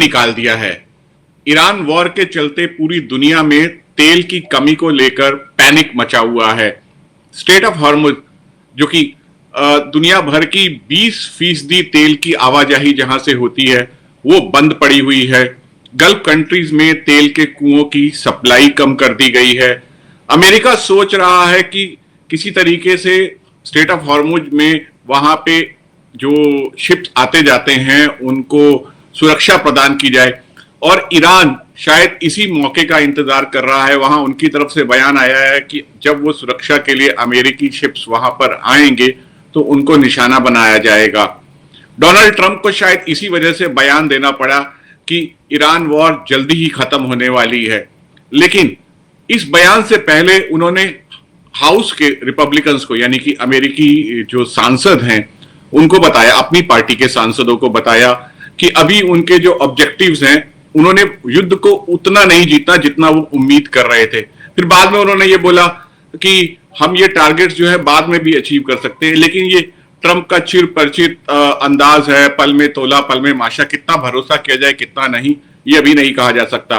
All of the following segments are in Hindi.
निकाल दिया है। ईरान वॉर के चलते पूरी दुनिया में तेल की कमी को लेकर पैनिक मचा हुआ है। स्ट्रेट ऑफ हॉर्मुज, जो कि दुनिया भर की 20% तेल की आवाजाही जहां से होती है, वो बंद पड़ी हुई है। गल्फ कंट्रीज में तेल के कुओं की सप्लाई कम कर दी गई है। अमेरिका सोच रहा है कि किसी तरीके से स्ट्रेट ऑफ हॉर्मुज में वहां पे जो शिप्स आते जाते हैं उनको सुरक्षा प्रदान की जाए, और ईरान शायद इसी मौके का इंतजार कर रहा है। वहां उनकी तरफ से बयान आया है कि जब वो सुरक्षा के लिए अमेरिकी शिप्स वहां पर आएंगे तो उनको निशाना बनाया जाएगा। डोनाल्ड ट्रंप को शायद इसी वजह से बयान देना पड़ा कि ईरान वॉर जल्दी ही खत्म होने वाली है। लेकिन इस बयान से पहले उन्होंने हाउस के रिपब्लिकन्स को, यानी कि अमेरिकी जो सांसद हैं, उनको बताया, अपनी पार्टी के सांसदों को बताया कि अभी उनके जो ऑब्जेक्टिव्स हैं, उन्होंने युद्ध को उतना नहीं जीतना जितना वो उम्मीद कर रहे थे। फिर बाद में उन्होंने ये बोला कि हम ये टारगेट्स जो है बाद में भी अचीव कर सकते हैं, लेकिन ये ट्रंप का चिर परिचित अंदाज है, पल में तोला पल में माशा। कितना भरोसा किया जाए कितना नहीं, ये अभी नहीं कहा जा सकता।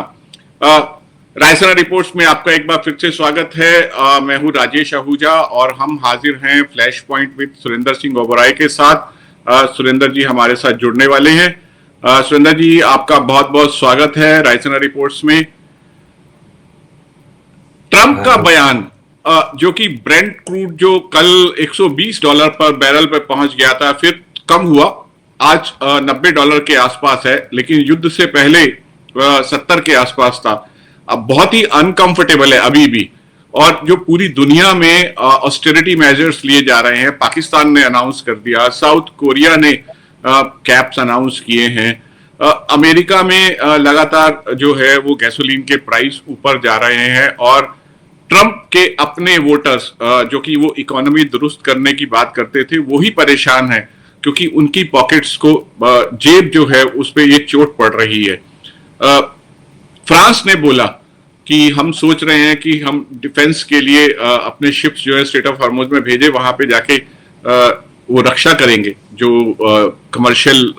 रायसेना रिपोर्ट्स में आपका एक बार फिर से स्वागत है। मैं हूं राजेश आहूजा और हम हाजिर हैं flash point with Surendra Singh Oberoi के साथ। सुरेंद्र जी हमारे साथ जुड़ने वाले हैं। सुरेंद्र जी, आपका बहुत बहुत स्वागत है रायसेना रिपोर्ट्स में। ट्रंप का बयान, जो कि ब्रेंट क्रूड जो कल $120 पर बैरल पर पहुंच गया था, फिर कम हुआ, आज $90 के आसपास है, लेकिन युद्ध से पहले 70 के आसपास था। अब बहुत ही अनकंफर्टेबल है अभी भी, और जो पूरी दुनिया में ऑस्टेरिटी मेजर्स लिए जा रहे हैं। पाकिस्तान ने अनाउंस कर दिया, साउथ कोरिया ने कैप्स अनाउंस किए हैं, अमेरिका में लगातार जो है वो गैसोलीन के प्राइस ऊपर जा रहे हैं, और ट्रंप के अपने वोटर्स जो कि वो इकोनॉमी दुरुस्त करने की बात करते थे, वो ही परेशान है क्योंकि उनकी पॉकेट्स को, जेब जो है उस पर ये चोट पड़ रही है। फ्रांस ने बोला कि हम सोच रहे हैं कि हम डिफेंस के लिए अपने शिप्स जो है स्ट्रेट ऑफ हॉर्मुज में भेजे, वहां पे जाके वो रक्षा करेंगे, जो कमर्शियल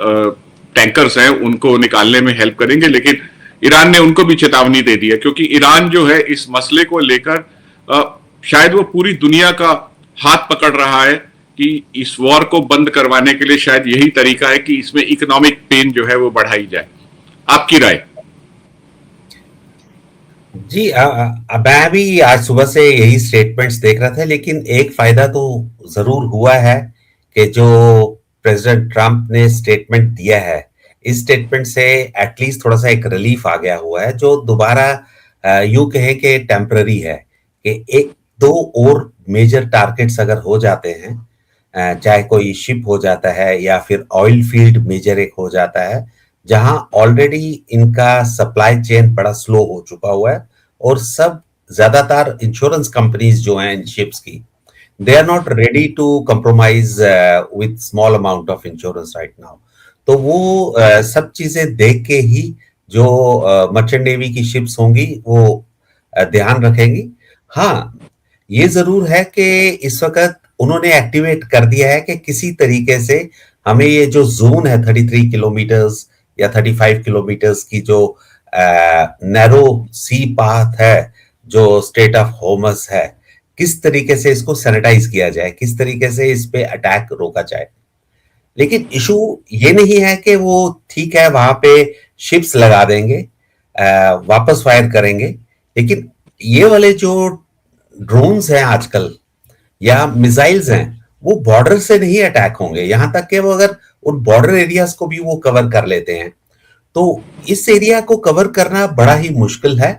टैंकर्स हैं उनको निकालने में हेल्प करेंगे। लेकिन ईरान ने उनको भी चेतावनी दे दी है, क्योंकि ईरान जो है इस मसले को लेकर शायद वो पूरी दुनिया का हाथ पकड़ रहा है कि इस वॉर को बंद करवाने के लिए शायद यही तरीका है कि इसमें इकोनॉमिक पेन जो है वो बढ़ाई जाए। आपकी राय? जी, मैं भी आज सुबह से यही स्टेटमेंट्स देख रहा था, लेकिन एक फायदा तो जरूर हुआ है कि जो प्रेसिडेंट ट्रंप ने स्टेटमेंट दिया है, इस स्टेटमेंट से एटलीस्ट थोड़ा सा एक रिलीफ आ गया हुआ है, जो दोबारा यूं कहें कि टेम्पररी है, कि एक दो और मेजर टारगेट्स अगर हो जाते हैं, चाहे कोई शिप हो जाता है या फिर ऑयल फील्ड मेजर एक हो जाता है, जहां ऑलरेडी इनका सप्लाई चेन बड़ा स्लो हो चुका हुआ है, और सब ज्यादातर इंश्योरेंस कंपनीज जो हैं इन शिप्स की, they are not ready to compromise with small amount of insurance right now. तो वो सब चीजें देख के ही जो मर्चेंट नेवी की शिप्स होंगी वो ध्यान रखेंगी। हाँ, ये जरूर है कि इस वक्त उन्होंने एक्टिवेट कर दिया है कि किसी तरीके से हमें ये जो जोन है 33 किलोमीटर्स या 35 किलोमीटर्स की जो नैरो सी पाथ है, जो स्ट्रेट ऑफ हॉर्मुज है, किस तरीके से इसको सैनिटाइज किया जाए, किस तरीके से इस पे अटैक रोका जाए। लेकिन इशू ये नहीं है कि वो ठीक है वहां पे शिप्स लगा देंगे, वापस फायर करेंगे, लेकिन ये वाले जो ड्रोन्स हैं आजकल या मिसाइल्स हैं, वो बॉर्डर से नहीं अटैक होंगे, यहां तक कि वो अगर उन बॉर्डर एरियाज को भी वो कवर कर लेते हैं, तो इस एरिया को कवर करना बड़ा ही मुश्किल है।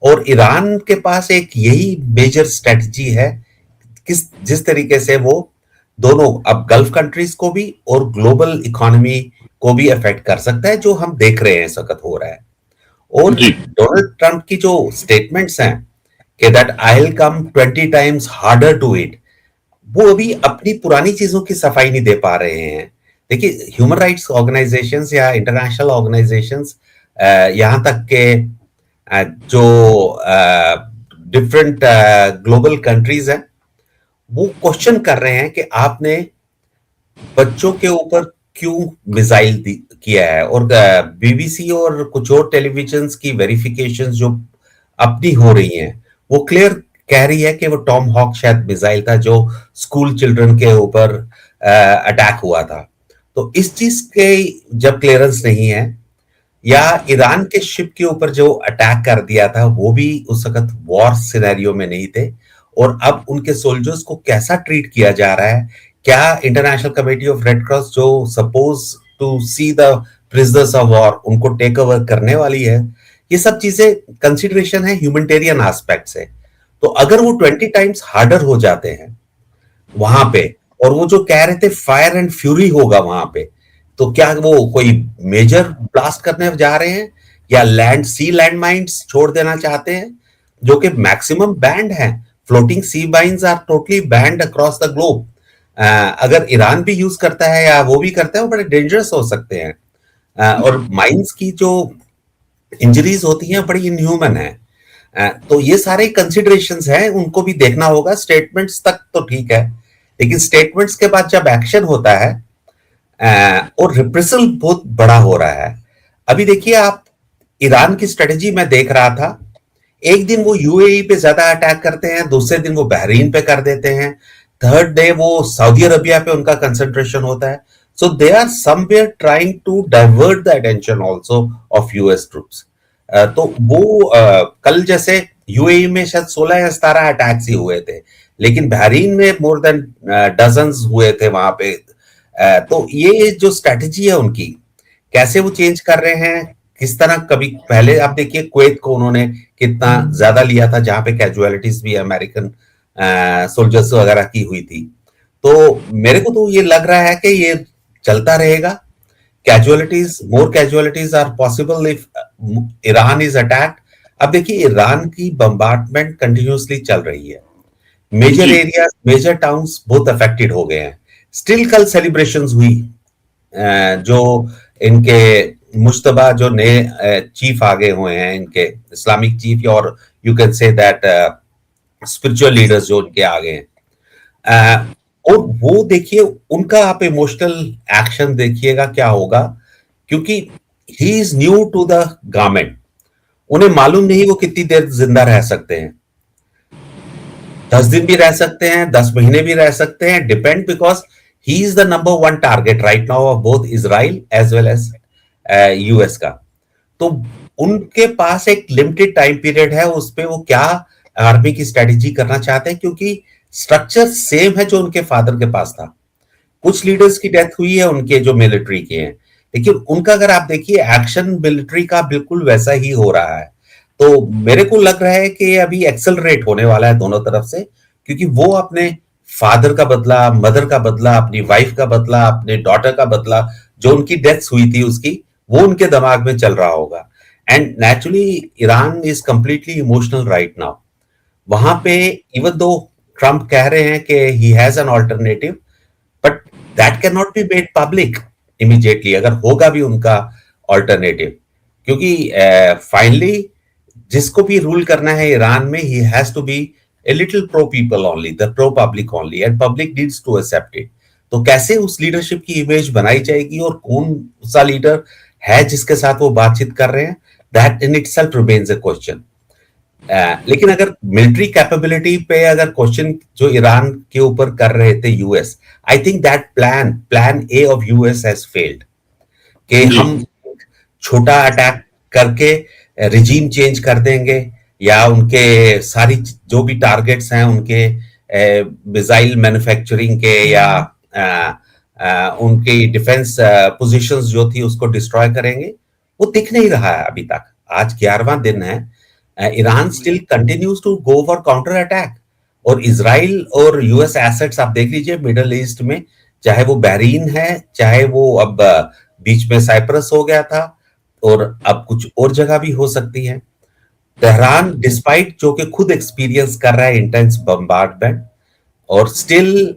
और ईरान के पास एक यही मेजर स्ट्रेटजी है, जिस तरीके से वो दोनों अब गल्फ कंट्रीज को भी और ग्लोबल इकोनॉमी को भी अफेक्ट कर सकता है, जो हम देख रहे हैं इस वक्त हो रहा है। और डोनाल्ड ट्रंप की जो स्टेटमेंट्स हैं कि that I will come 20 times harder to it, वो अभी अपनी पुरानी चीजों की सफाई नहीं दे पा रहे हैं। देखिए, ह्यूमन राइट्स ऑर्गेनाइजेशंस या इंटरनेशनल ऑर्गेनाइजेशंस, यहां तक के जो डिफरेंट ग्लोबल कंट्रीज हैं, वो क्वेश्चन कर रहे हैं कि आपने बच्चों के ऊपर क्यों मिसाइल किया है। और बीबीसी और कुछ और टेलीविजन की वेरिफिकेशन जो अपनी हो रही हैं, वो क्लियर कह रही है कि वो टॉम हॉक शायद मिसाइल था जो स्कूल चिल्ड्रन के ऊपर अटैक हुआ था। तो इस चीज के जब क्लियरेंस नहीं है, या ईरान के शिप के ऊपर जो अटैक कर दिया था वो भी उस वक्त वॉर सिनेरियो में नहीं थे, और अब उनके सोल्जर्स को कैसा ट्रीट किया जा रहा है, क्या international committee of red cross जो suppose to see the prisoners of war उनको टेक ओवर करने वाली है, ये सब चीजें कंसिडरेशन है ह्यूमैनिटेरियन एस्पेक्ट से। तो अगर वो 20 टाइम्स हार्डर हो जाते हैं वहां पे, और वो जो कह रहे थे फायर एंड फ्यूरी होगा वहां पे, तो क्या वो कोई मेजर ब्लास्ट करने जा रहे हैं, या लैंड माइंस छोड़ देना चाहते हैं जो कि मैक्सिमम बैंड है। Floating sea mines are totally banned across the globe. अगर ईरान भी यूज करता है या वो भी करता है, वो बड़े डेंजरस हो सकते हैं। और माइंस की जो इंजरीज होती हैं बड़ी इनह्यूमन है। तो ये सारे कंसिडरेशंस हैं, उनको भी देखना होगा। स्टेटमेंट्स तक तो ठीक है, लेकिन स्टेटमेंट्स के बाद जब एक्शन होता है और रिप्रेसल बहुत बड़ा हो रहा है। अभी देखिए आप, ईरान की स्ट्रेटेजी मैं देख रहा था, एक दिन वो यूएई पे ज्यादा अटैक करते हैं, दूसरे दिन वो बहरीन पे कर देते हैं, थर्ड डे वो सऊदी अरबिया पे उनका कंसंट्रेशन होता है। So they are somewhere trying to divert the attention also of US troops. तो वो कल जैसे यूएई में शायद 16 या 17 अटैक्स ही हुए थे, लेकिन बहरीन में मोर देन डजन्स हुए थे वहां पे। तो ये जो स्ट्रेटजी है उनकी, कैसे वो चेंज कर रहे हैं, किस तरह, कभी पहले आप देखिए कुवैत को उन्होंने कितना ज्यादा लिया था, जहां पे कैजुअलिटीज भी अमेरिकन सोल्जर्स वगैरह की हुई थी। तो मेरे को तो ये लग रहा है कि ये चलता रहेगा। Casualties, more casualties are possible if Iran is attacked. अब देखिए ईरान की बम्बार्डमेंट कंटिन्यूसली चल रही है, मेजर जी एरिया, मेजर टाउन्स बहुत अफेक्टेड हो गए हैं। स्टिल कल सेलिब्रेशंस हुई, जो इनके मुश्तबा जो नए चीफ आगे हुए हैं, इनके इस्लामिक चीफ, और you can say that spiritual leaders जो इनके आगे हैं। और वो देखिए उनका आप इमोशनल एक्शन देखिएगा क्या होगा, क्योंकि he is new to the government. उन्हें मालूम नहीं वो कितनी देर जिंदा रह सकते हैं, 10 दिन भी रह सकते हैं, 10 महीने भी रह सकते हैं, depend, because he is the number one target right now of both Israel as well as US का। तो उनके पास एक लिमिटेड टाइम पीरियड है, उस पे वो क्या आर्मी की स्ट्रेटेजी करना चाहते हैं, क्योंकि स्ट्रक्चर सेम है जो उनके फादर के पास था। कुछ लीडर्स की डेथ हुई है उनके जो मिलिट्री के हैं, लेकिन उनका अगर आप देखिए एक्शन मिलिट्री का बिल्कुल वैसा ही हो रहा है। तो मेरे को लग रहा है कि अभी एक्सेलरेट होने वाला है दोनों तरफ से, क्योंकि वो अपने फादर का बदला, मदर का बदला, अपनी वाइफ का बदला, अपने डॉटर का बदला, जो उनकी डेथ हुई थी उसकी, वो उनके दिमाग में चल रहा होगा। And naturally Iran is completely emotional right now. वहां पे इवन दो ट्रंप कह रहे हैं कि he has an alternative, but that can not be made public immediately, अगर होगा भी उनका ऑल्टरनेटिव, क्योंकि फाइनली जिसको भी रूल करना है ईरान में, he has to be a little pro people only, the pro public only, and public needs to accept it. तो कैसे उस लीडरशिप की इमेज बनाई जाएगी, और कौन सा लीडर है जिसके साथ वो बातचीत कर रहे हैं, that in itself remains a question. लेकिन अगर मिलिट्री कैपेबिलिटी पे अगर क्वेश्चन जो ईरान के ऊपर कर रहे थे US, I think that plan A of US has failed, कि जी हम छोटा अटैक करके रिजीम चेंज कर देंगे, या उनके सारी जो भी टारगेट्स हैं उनके मिसाइल मैन्युफैक्चरिंग के, या उनकी डिफेंस पोजीशंस जो थी उसको डिस्ट्रॉय करेंगे। वो दिख नहीं रहा है अभी तक। आज 11वां दिन है, Iran still continues to go for counter attack. और इजराइल और यूएस एसेट्स आप देख लीजिए मिडल ईस्ट में, चाहे वो बहरीन है, चाहे वो अब बीच में साइप्रस हो गया था, और अब कुछ और जगह भी हो सकती है। तेहरान डिस्पाइट जो कि खुद एक्सपीरियंस कर रहा है इंटेंस बम्बार्डमेंट, और स्टिल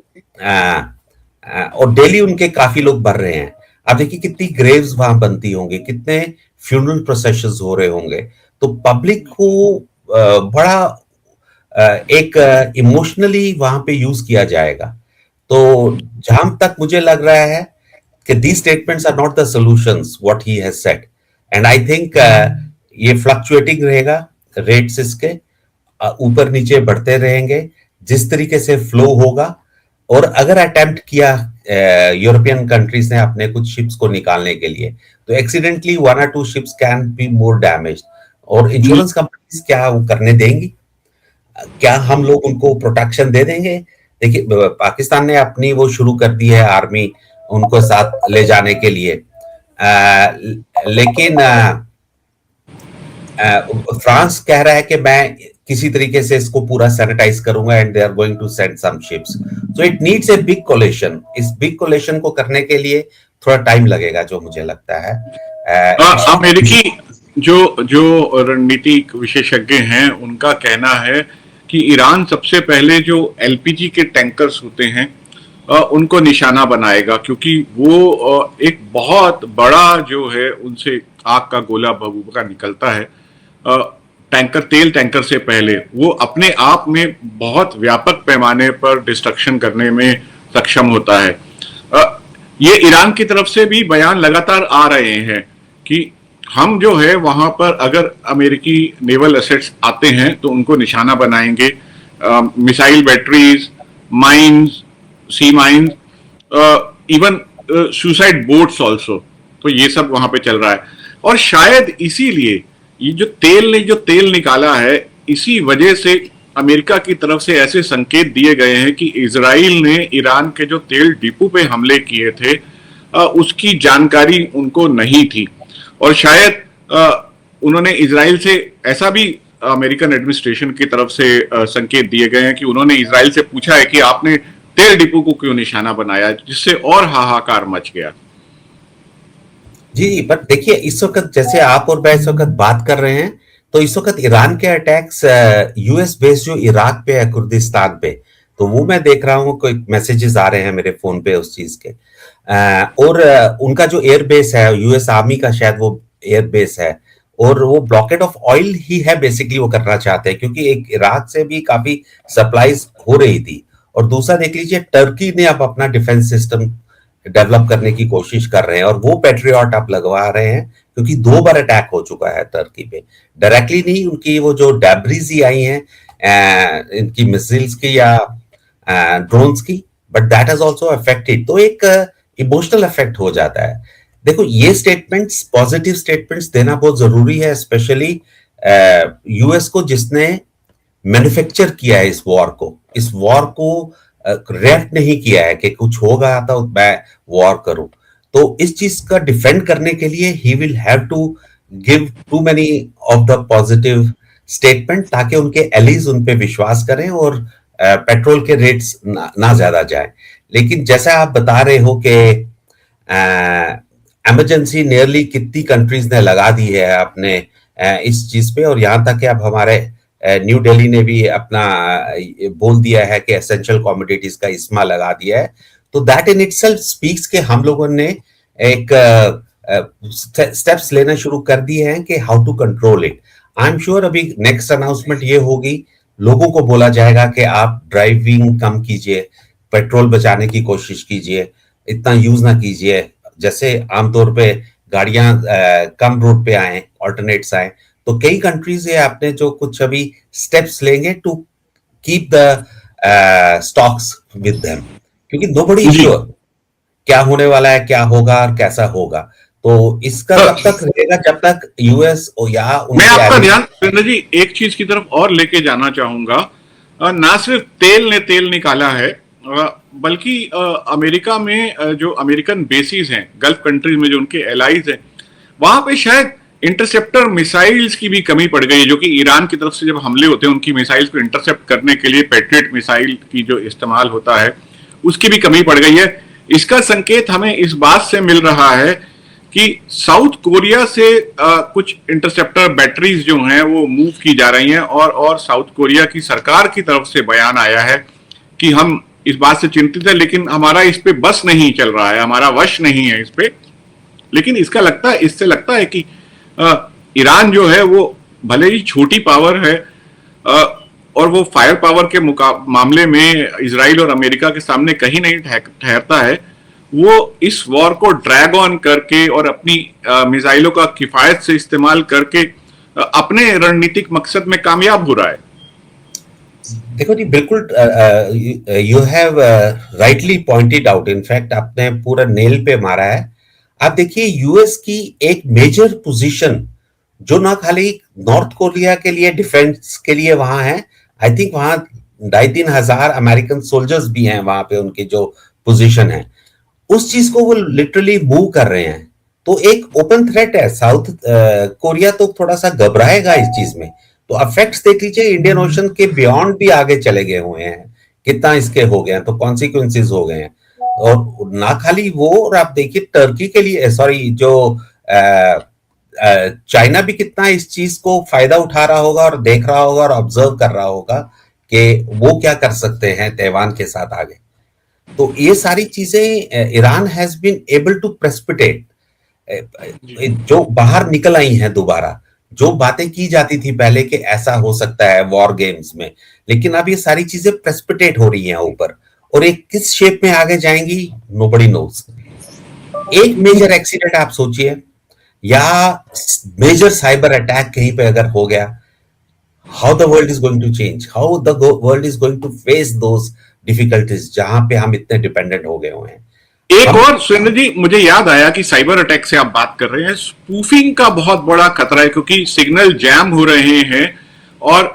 और डेली उनके काफी लोग भर रहे हैं। आप देखिए कितनी ग्रेव्स वहां बनती होंगी, कितने फ्यूनरल प्रोसेशंस हो रहे होंगे। तो पब्लिक को बड़ा एक इमोशनली वहां पे यूज किया जाएगा। तो जहां तक मुझे लग रहा है कि these statements are not the solutions what he has said, and I think ये फ्लक्चुएटिंग रहेगा, रेट्स इसके ऊपर नीचे बढ़ते रहेंगे जिस तरीके से फ्लो होगा। और अगर अटेम्प्ट किया यूरोपियन कंट्रीज ने अपने कुछ शिप्स को निकालने के लिए, तो accidentally 1 or 2 ships can be more damaged, और इंश्योरेंस कंपनीज क्या वो करने देंगी? क्या हम लोग उनको प्रोटेक्शन दे देंगे? देखिए, पाकिस्तान ने अपनी वो शुरू कर दी है आर्मी उनको साथ ले जाने के लिए, लेकिन फ्रांस कह रहा है कि मैं किसी तरीके से इसको पूरा सैनिटाइज करूंगा and they are going to send some ships. So it needs a big coalition. इस बिग कोलिशन को करने के लिए थोड़ा टाइम लगेगा, जो मुझे लगता है। अमेरिकी जो रणनीतिक विशेषज्ञ हैं उनका कहना है कि ईरान सबसे पहले जो एलपीजी के टैंकर्स होते हैं उनको निशाना बनाएगा, क्योंकि वो एक बहुत बड़ा जो है उनसे आग का गोला भभूका निकलता है। तेल टैंकर से पहले वो अपने आप में बहुत व्यापक पैमाने पर डिस्ट्रक्शन करने में सक्षम होता है। ये ईरान की तरफ से भी बयान लगातार आ रहे हैं कि हम जो है वहां पर अगर अमेरिकी नेवल एसेट्स आते हैं तो उनको निशाना बनाएंगे। Missile batteries, mines, sea mines, even suicide boats also, तो ये सब वहां पे चल रहा है। और शायद इसीलिए ये जो तेल निकाला है, इसी वजह से अमेरिका की तरफ से ऐसे संकेत दिए गए हैं कि इजराइल ने ईरान के जो तेल डिपो पे हमले किए थे उसकी जानकारी उनको नहीं थी। और शायद उन्होंने इजराइल से ऐसा भी अमेरिकन एडमिनिस्ट्रेशन की तरफ से संकेत दिए गए हैं कि उन्होंने इजराइल से पूछा है कि आपने तेल डिपो को क्यों निशाना बनाया, जिससे और हाहाकार मच गया। जी, बट देखिए, इस वक्त जैसे आप और मैं इस वक्त बात कर रहे हैं, तो इस वक्त ईरान के अटैक्स यूएस बेस जो इराक पे है, कुर्दिस्तान पे, तो वो मैं देख रहा हूँ, कोई मैसेजेस आ रहे हैं मेरे फोन पे उस चीज के। और उनका जो एयर बेस है, यूएस आर्मी का शायद वो एयर बेस है, और वो ब्लॉकेट ऑफ ऑयल ही है बेसिकली वो करना चाहते हैं, क्योंकि एक इराक से भी काफी सप्लाईज हो रही थी। और दूसरा देख लीजिए, टर्की ने अब अपना डिफेंस सिस्टम डेवलप करने की कोशिश कर रहे हैं, और वो पैट्रियट आप लगवा रहे हैं, क्योंकि 2 बार अटैक हो चुका है टर्की पे। डायरेक्टली नहीं, उनकी वो जो डेब्रीज ही आई हैं इनकी मिसाइल्स की या ड्रोन्स की, but that has also affected. तो एक इमोशनल इफेक्ट हो जाता है। देखो, ये स्टेटमेंट्स, पॉजिटिव स्टेटमेंट्स देना बहुत जरूरी है, स्पेशली यूएस को, जिसने मैन्युफैक्चर किया है इस वॉर को रिएक्ट नहीं किया है कि कुछ होगा तो मैं वॉर करूं। तो इस चीज का डिफेंड करने के लिए he will have to give to many of the positive statement, ताकि उनके एलीज उन पे विश्वास करें और पेट्रोल के रेट्स ना ज्यादा जाए। लेकिन जैसा आप बता रहे हो कि इमरजेंसी नियरली कितनी कंट्रीज ने लगा दी है अपने इस चीज पे, और यहां तक कि अब हमारे न्यू दिल्ली ने भी अपना बोल दिया है कि एसेंशियल कमोडिटीज का इस्मा लगा दिया है। तो दैट इन इटसेल्फ स्पीक्स कि हम लोगों ने एक स्टेप्स लेना शुरू कर दिए हैं कि how to control it. I am sure अभी नेक्स्ट अनाउंसमेंट ये होगी, लोगों को बोला जाएगा कि आप ड्राइविंग कम कीजिए, पेट्रोल बचाने की कोशिश कीजिए, इतना यूज ना कीजिए। जैसे आमतौर पे गाड़ियां कम रूट पे आए, ऑल्टरनेट्स आए, तो कई कंट्रीज ये आपने जो कुछ अभी स्टेप्स लेंगे to keep the stocks with them, क्योंकि नोबडी श्योर क्या होने वाला है, क्या होगा और कैसा होगा। तो इसका तब तक रहेगा जब तक यूएस या मैं आपका ध्यान सुरेंद्र जी एक चीज की तरफ और लेके जाना चाहूंगा। ना सिर्फ तेल ने तेल निकाला है, बल्कि अमेरिका में जो अमेरिकन बेसिस हैं गल्फ कंट्रीज में, जो उनके एलाइज हैं, वहां पे शायद इंटरसेप्टर मिसाइल्स की भी कमी पड़ गई है, जो कि ईरान की तरफ से जब हमले होते हैं उनकी मिसाइल्स को इंटरसेप्ट करने के लिए पैट्रियट मिसाइल की जो इस्तेमाल होता है उसकी भी कमी पड़ गई है। इसका संकेत हमें इस बात से मिल रहा है कि साउथ कोरिया से कुछ इंटरसेप्टर बैटरीज जो हैं वो मूव की जा रही हैं, और साउथ कोरिया की सरकार की तरफ से बयान आया है कि हम इस बात से चिंतित है, लेकिन हमारा इस पे बस नहीं चल रहा है, हमारा वश नहीं है इस पे। लेकिन इससे लगता है कि ईरान जो है वो भले ही छोटी पावर है और वो फायर पावर के मामले में इजराइल और अमेरिका के सामने कहीं नहीं ठहरता है, वो इस वॉर को ड्रैग ऑन करके और अपनी मिसाइलों का किफायत से इस्तेमाल करके अपने रणनीतिक मकसद में कामयाब हो रहा है। देखो जी, बिल्कुल you have rightly pointed out, in fact आपने पूरा नेल पे मारा है। आप देखिए यूएस की एक मेजर पोजीशन जो ना खाली नॉर्थ कोरिया के लिए डिफेंस के लिए वहां है, आई थिंक वहां 2,500-3,000 अमेरिकन सोल्जर्स भी हैं वहां पे, उनकी जो पोजीशन है उस चीज को वो लिटरली मूव कर रहे हैं। तो एक ओपन थ्रेट है, साउथ कोरिया तो थोड़ा सा घबराएगा इस चीज में। तो अफेक्ट्स देख लीजिए, इंडियन ओशन के बियॉन्ड भी आगे चले गए हुए हैं, कितना इसके हो गए हैं, तो कॉन्सिक्वेंसेज हो गए हैं। और ना खाली वो, और आप देखिए टर्की के लिए, सॉरी, जो चाइना भी कितना इस चीज को फायदा उठा रहा होगा और देख रहा होगा और ऑब्जर्व कर रहा होगा कि वो क्या कर सकते हैं ताइवान के साथ आगे। तो ये सारी चीजें Iran has been able to precipitate, जो बाहर निकल आई हैं दोबारा, जो बातें की जाती थी पहले कि ऐसा हो सकता है वॉर गेम्स में, लेकिन अब ये सारी चीजें प्रेसिपिटेट हो रही हैं ऊपर, और एक किस शेप में आगे जाएंगी नोबडी नोज। एक मेजर एक्सीडेंट आप सोचिए, या मेजर साइबर अटैक कहीं पे अगर हो गया, how the world is going to change, how the world is going to face those difficulties जहां पे हम इतने डिपेंडेंट हो गए हुए हैं। एक हम और सुरेंद्र जी, मुझे याद आया कि साइबर अटैक से आप बात कर रहे हैं, स्पूफिंग का बहुत बड़ा खतरा है, क्योंकि सिग्नल जैम हो रहे हैं और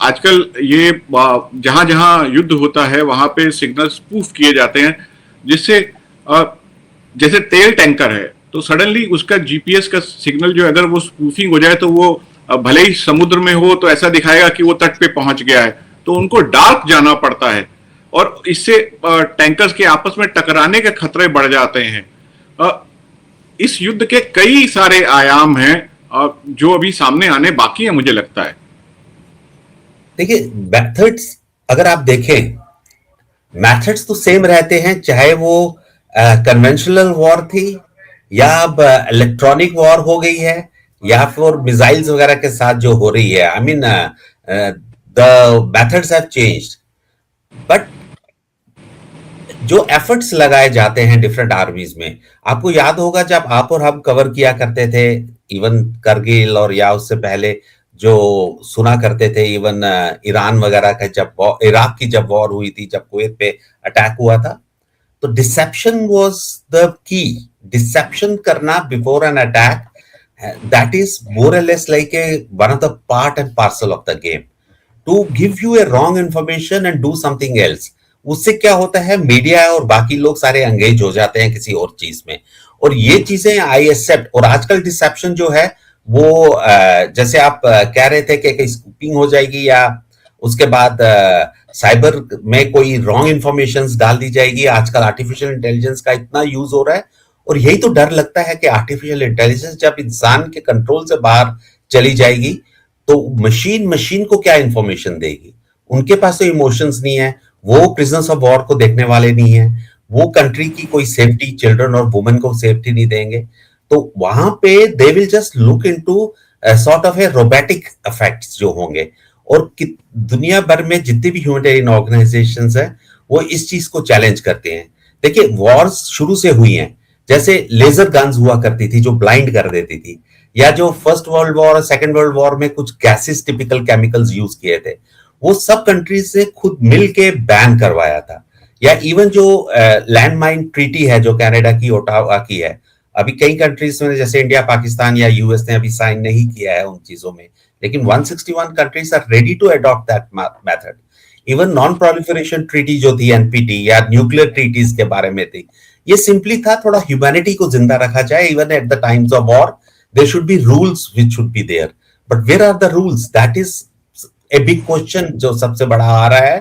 आजकल ये जहां जहां युद्ध होता है वहां पे सिग्नल स्पूफ किए जाते हैं, जिससे जैसे तेल टैंकर है तो सडनली उसका जीपीएस का सिग्नल जो अगर वो स्पूफिंग हो जाए तो वो भले ही समुद्र में हो तो ऐसा दिखाएगा कि वो तट पे पहुंच गया है, तो उनको डार्क जाना पड़ता है और इससे टैंकर्स के आपस में टकराने के खतरे बढ़ जाते हैं। इस युद्ध के कई सारे आयाम हैं जो अभी सामने आने बाकी है, मुझे लगता है। देखिए मेथड्स अगर आप देखें, मेथड्स तो सेम रहते हैं, चाहे वो कन्वेंशनल वॉर थी या अब इलेक्ट्रॉनिक वॉर हो गई है या फिर मिसाइल्स वगैरह के साथ जो हो रही है। I mean the methods have changed, but जो एफर्ट्स लगाए जाते हैं डिफरेंट आर्मीज में, आपको याद होगा जब आप और हम कवर किया करते थे, इवन करगिल और या उससे पहले जो सुना करते थे, इवन ईरान वगैरह का जब इराक की जब वॉर हुई थी, जब कुवैत पे अटैक हुआ था, तो deception was the key. Deception करना before an attack, that is more or less like one of the part and parcel of the game, to give you a wrong information and do something else। उससे क्या होता है, मीडिया और बाकी लोग सारे एंगेज हो जाते हैं किसी और चीज में, और ये चीजें आई एक्सेप्ट। और आजकल डिसेप्शन जो है वो जैसे आप कह रहे थे कि स्कूपिंग हो जाएगी या उसके बाद साइबर में कोई रॉन्ग इंफॉर्मेशन डाल दी जाएगी। आजकल आर्टिफिशियल इंटेलिजेंस का इतना यूज हो रहा है, और यही तो डर लगता है कि आर्टिफिशियल इंटेलिजेंस जब इंसान के कंट्रोल से बाहर चली जाएगी तो मशीन को क्या इंफॉर्मेशन देगी। उनके पास तो इमोशंस नहीं है, वो प्रिजनर्स ऑफ वॉर को देखने वाले नहीं है, वो कंट्री की कोई सेफ्टी, चिल्ड्रन और वुमेन को सेफ्टी नहीं देंगे। तो वहां पे they will just look into sort of A robotic effects जो होंगे। और दुनिया भर में जितनी भी ह्यूमैनिटेरियन ऑर्गेनाइजेशंस है वो इस चीज को चैलेंज करते हैं। देखिए वॉर्स शुरू से हुई हैं, जैसे लेजर गन्स हुआ करती थी जो ब्लाइंड कर देती थी, या जो फर्स्ट वर्ल्ड वॉर और सेकंड वर्ल्ड वॉर में कुछ गैसेस, टिपिकल केमिकल्स यूज किए थे, वो सब कंट्रीज से खुद मिल के बैन करवाया था। या इवन जो लैंडमाइन ट्रीटी है जो कनाडा की ओटावा की है, अभी कई कंट्रीज में जैसे इंडिया, पाकिस्तान या यूएस ने अभी साइन नहीं किया है उन चीजों में, लेकिन 161 countries are ready to adopt that method. Even non proliferation treaty जो थी एनपीटी, या न्यूक्लियर ट्रीटीज के बारे में थी, ये सिंपली था थोड़ा ह्यूमैनिटी को जिंदा रखा जाए। Even at the times of war there should be rules which should be there, but where are the rules? That is a big question जो सबसे बड़ा आ रहा है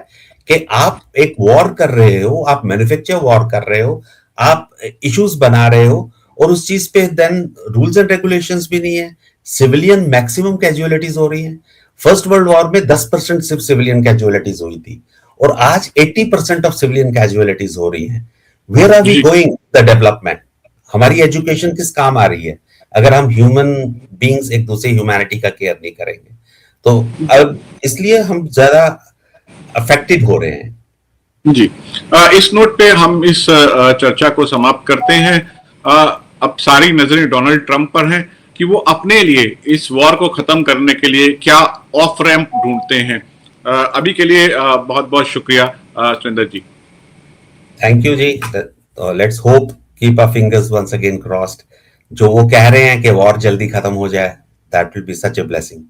कि आप एक वॉर कर रहे हो, आप मैन्युफैक्चर वॉर कर रहे हो, आप इश्यूज बना रहे हो, और उस चीज पे देन रूल्स एंड रेगुलेशंस भी नहीं है। सिविलियन मैक्सिमम कैजुअलिटीज हो रही है। फर्स्ट वर्ल्ड वॉर में 10% सिर्फ सिविलियन कैजुअलिटीज हुई थी, और आज 80% ऑफ सिविलियन कैजुअलिटीज हो रही है। Where are we going the development? हमारी एजुकेशन किस काम आ रही है अगर हम ह्यूमन बींग्स एक दूसरे ह्यूमैनिटी का केयर नहीं करेंगे? तो अब इसलिए हम ज्यादा अफेक्टेड हो रहे हैं। जी। इस नोट पे हम इस चर्चा को समाप्त करते हैं। अब सारी नजरें डोनाल्ड ट्रंप पर हैं कि वो अपने लिए इस वॉर को खत्म करने के लिए क्या ऑफ रैंप ढूंढते हैं। अभी के लिए बहुत बहुत शुक्रिया Surendra ji. Thank you ji. Let's hope, keep our fingers once again crossed. जो वो कह रहे हैं कि वॉर जल्दी खत्म हो जाए, that will be such a blessing.